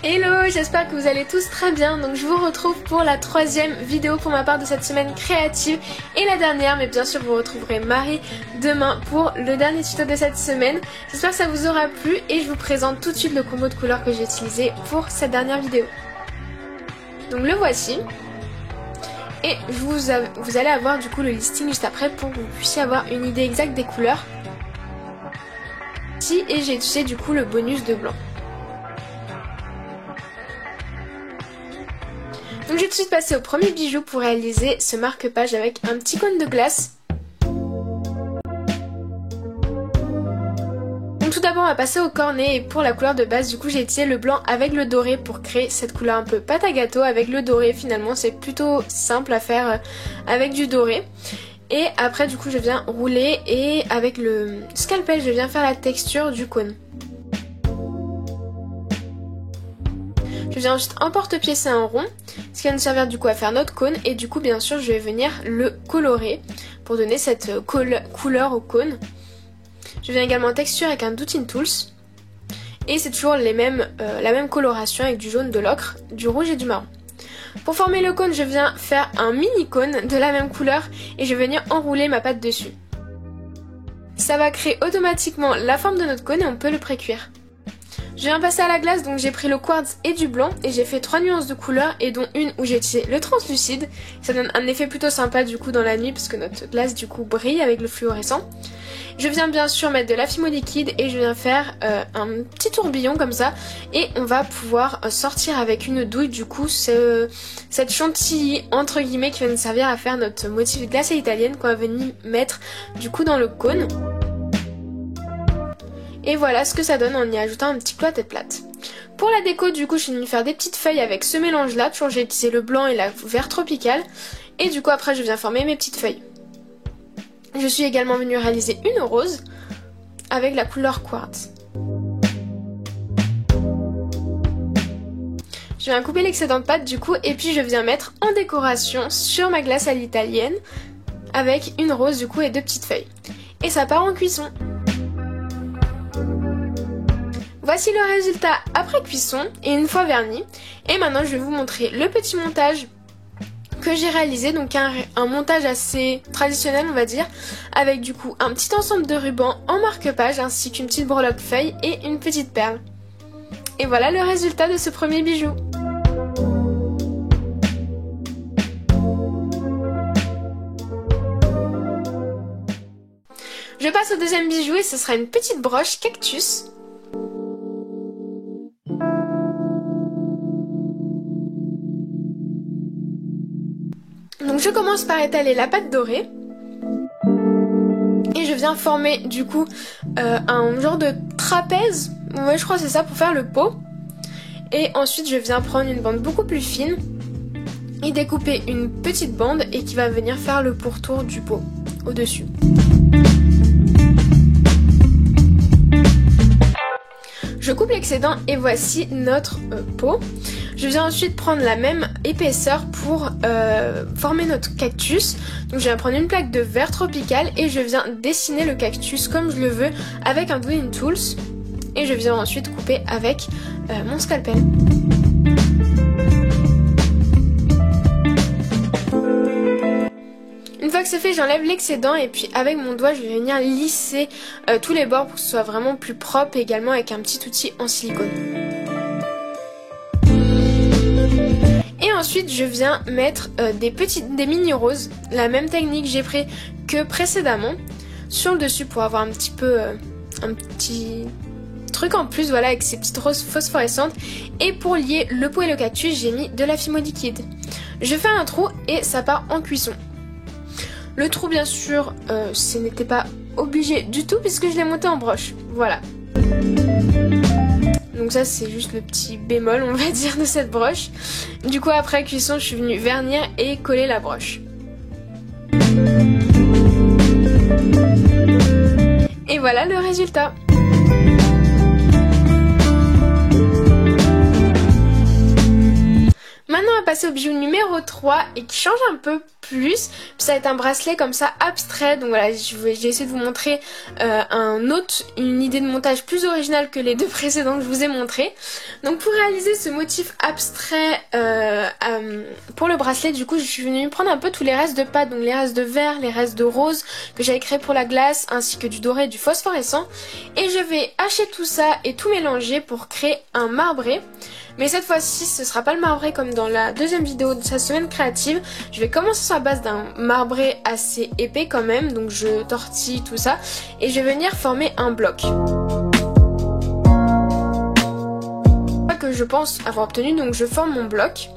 Hello, j'espère que vous allez tous très bien. Donc je vous retrouve pour la 3e vidéo pour ma part de cette semaine créative et la dernière, mais bien sûr vous retrouverez Marie demain pour le dernier tuto de cette semaine. J'espère que ça vous aura plu et je vous présente tout de suite le combo de couleurs que j'ai utilisé pour cette dernière vidéo. Donc le voici. Et vous allez avoir du coup le listing juste après pour que vous puissiez avoir une idée exacte des couleurs. Et j'ai utilisé du coup le bonus de blanc. Donc je vais tout de suite passer au premier bijou pour réaliser ce marque-page avec un petit cône de glace. Donc tout d'abord on va passer au cornet et pour la couleur de base du coup j'ai utilisé le blanc avec le doré pour créer cette couleur un peu pâte à gâteau avec le doré. Finalement c'est plutôt simple à faire avec du doré. Et après du coup je viens rouler et avec le scalpel je viens faire la texture du cône. Je viens ensuite en porte-piécer un rond, ce qui va nous servir du coup à faire notre cône et du coup bien sûr je vais venir le colorer pour donner cette couleur au cône. Je viens également texturer avec un Doutine Tools et c'est toujours la même coloration avec du jaune, de l'ocre, du rouge et du marron. Pour former le cône je viens faire un mini cône de la même couleur et je vais venir enrouler ma pâte dessus. Ça va créer automatiquement la forme de notre cône et on peut le pré-cuire. Je viens passer à la glace, donc j'ai pris le quartz et du blanc et j'ai fait 3 nuances de couleurs et dont une où j'ai utilisé le translucide. Ça donne un effet plutôt sympa du coup dans la nuit parce que notre glace du coup brille avec le fluorescent. Je viens bien sûr mettre de la fimo liquide et je viens faire un petit tourbillon comme ça et on va pouvoir sortir avec une douille du coup cette chantilly entre guillemets qui va nous servir à faire notre motif de glace italienne qu'on va venir mettre du coup dans le cône. Et voilà ce que ça donne en y ajoutant un petit clou à tête plate. Pour la déco du coup je suis venue faire des petites feuilles avec ce mélange là, toujours j'ai utilisé le blanc et la vert tropical. Et du coup après je viens former mes petites feuilles. Je suis également venue réaliser une rose avec la couleur quartz. Je viens couper l'excédent de pâte du coup et puis je viens mettre en décoration sur ma glace à l'italienne avec une rose du coup et 2 petites feuilles. Et ça part en cuisson. Voici le résultat après cuisson et une fois verni. Et maintenant je vais vous montrer le petit montage que j'ai réalisé. Donc un montage assez traditionnel on va dire. Avec du coup un petit ensemble de rubans en marque-page ainsi qu'une petite breloque feuille et une petite perle. Et voilà le résultat de ce premier bijou. Je passe au deuxième bijou et ce sera une petite broche cactus. Donc je commence par étaler la pâte dorée et je viens former du coup un genre de trapèze, ouais je crois que c'est ça pour faire le pot. Et ensuite je viens prendre une bande beaucoup plus fine et découper une petite bande et qui va venir faire le pourtour du pot au dessus. Je coupe l'excédent et voici notre pot. Je viens ensuite prendre la même épaisseur pour former notre cactus. Donc je viens prendre une plaque de verre tropical et je viens dessiner le cactus comme je le veux avec un Doutine Tools. Et je viens ensuite couper avec mon scalpel. Une fois que c'est fait, j'enlève l'excédent et puis avec mon doigt, je vais venir lisser tous les bords pour que ce soit vraiment plus propre et également avec un petit outil en silicone. Et ensuite, je viens mettre des mini roses, la même technique que j'ai pris que précédemment, sur le dessus pour avoir un petit truc en plus, voilà, avec ces petites roses phosphorescentes. Et pour lier le pot et le cactus, j'ai mis de la fimo liquide. Je fais un trou et ça part en cuisson. Le trou bien sûr, ce n'était pas obligé du tout puisque je l'ai monté en broche. Voilà. Donc ça c'est juste le petit bémol on va dire de cette broche. Du coup après cuisson je suis venue vernir et coller la broche. Et voilà le résultat. Maintenant on va passer au bijou numéro 3 et qui change un peu plus. Puis ça va être un bracelet comme ça abstrait. Donc voilà, j'ai essayé de vous montrer une idée de montage plus originale que les deux précédents que je vous ai montré. Donc pour réaliser ce motif abstrait pour le bracelet, du coup je suis venue prendre un peu tous les restes de pâte, donc les restes de vert, les restes de rose que j'avais créé pour la glace, ainsi que du doré et du phosphorescent. Et je vais hacher tout ça et tout mélanger pour créer un marbré. Mais cette fois-ci ce sera pas le marbré comme dans la deuxième vidéo de sa semaine créative. Je vais commencer sur la base d'un marbré assez épais quand même, donc je tortille tout ça et je vais venir former un bloc que je pense avoir obtenu. Donc je forme mon bloc.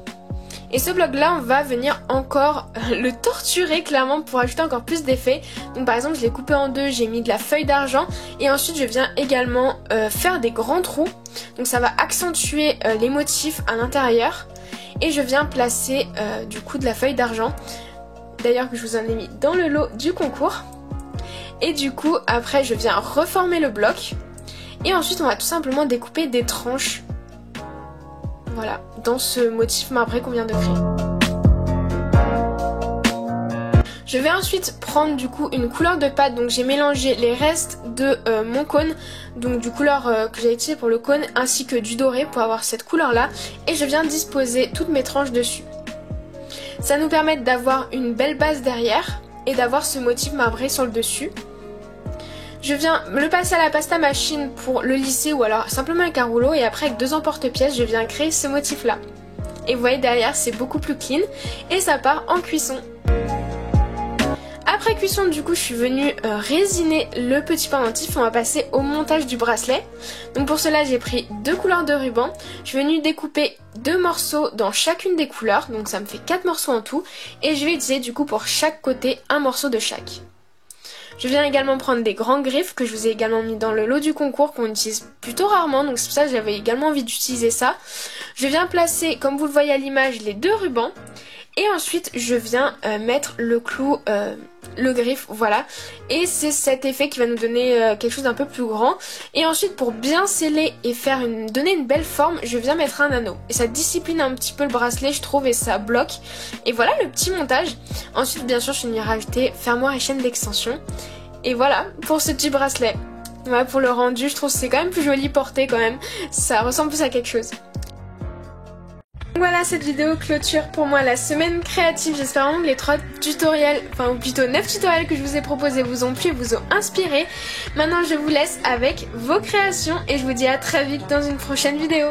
Et ce bloc là on va venir encore le torturer clairement pour ajouter encore plus d'effets. Donc par exemple je l'ai coupé en deux, j'ai mis de la feuille d'argent et ensuite je viens également faire des grands trous. Donc ça va accentuer les motifs à l'intérieur. Et je viens placer du coup de la feuille d'argent. D'ailleurs que je vous en ai mis dans le lot du concours. Et du coup après je viens reformer le bloc. Et ensuite on va tout simplement découper des tranches. Voilà, dans ce motif marbré qu'on vient de créer. Je vais ensuite prendre du coup une couleur de pâte, donc j'ai mélangé les restes de mon cône, donc du couleur que j'ai utilisé pour le cône, ainsi que du doré pour avoir cette couleur là, et je viens disposer toutes mes tranches dessus. Ça nous permet d'avoir une belle base derrière et d'avoir ce motif marbré sur le dessus. Je viens le passer à la pasta machine pour le lisser ou alors simplement avec un rouleau et après avec 2 emporte-pièces je viens créer ce motif là. Et vous voyez derrière c'est beaucoup plus clean et ça part en cuisson. Après cuisson du coup je suis venue résiner le petit pendentif. On va passer au montage du bracelet. Donc pour cela j'ai pris 2 couleurs de ruban. Je suis venue découper 2 morceaux dans chacune des couleurs. Donc ça me fait 4 morceaux en tout. Et je vais utiliser du coup pour chaque côté un morceau de chaque. Je viens également prendre des grands griffes que je vous ai également mis dans le lot du concours qu'on utilise plutôt rarement, donc c'est pour ça que j'avais également envie d'utiliser ça. Je viens placer, comme vous le voyez à l'image, les 2 rubans et ensuite je viens mettre le clou, le griffe, voilà. Et c'est cet effet qui va nous donner quelque chose d'un peu plus grand. Et ensuite pour bien sceller et donner une belle forme, je viens mettre un anneau. Et ça discipline un petit peu le bracelet je trouve et ça bloque. Et voilà le petit montage. Ensuite bien sûr je viens rajouter fermoir et chaîne d'extension. Et voilà pour ce petit bracelet. Voilà pour le rendu, je trouve que c'est quand même plus joli porté quand même. Ça ressemble plus à quelque chose. Voilà, cette vidéo clôture pour moi la semaine créative. J'espère vraiment que les 3 tutoriels, enfin ou plutôt 9 tutoriels que je vous ai proposés vous ont plu et vous ont inspiré. Maintenant je vous laisse avec vos créations et je vous dis à très vite dans une prochaine vidéo.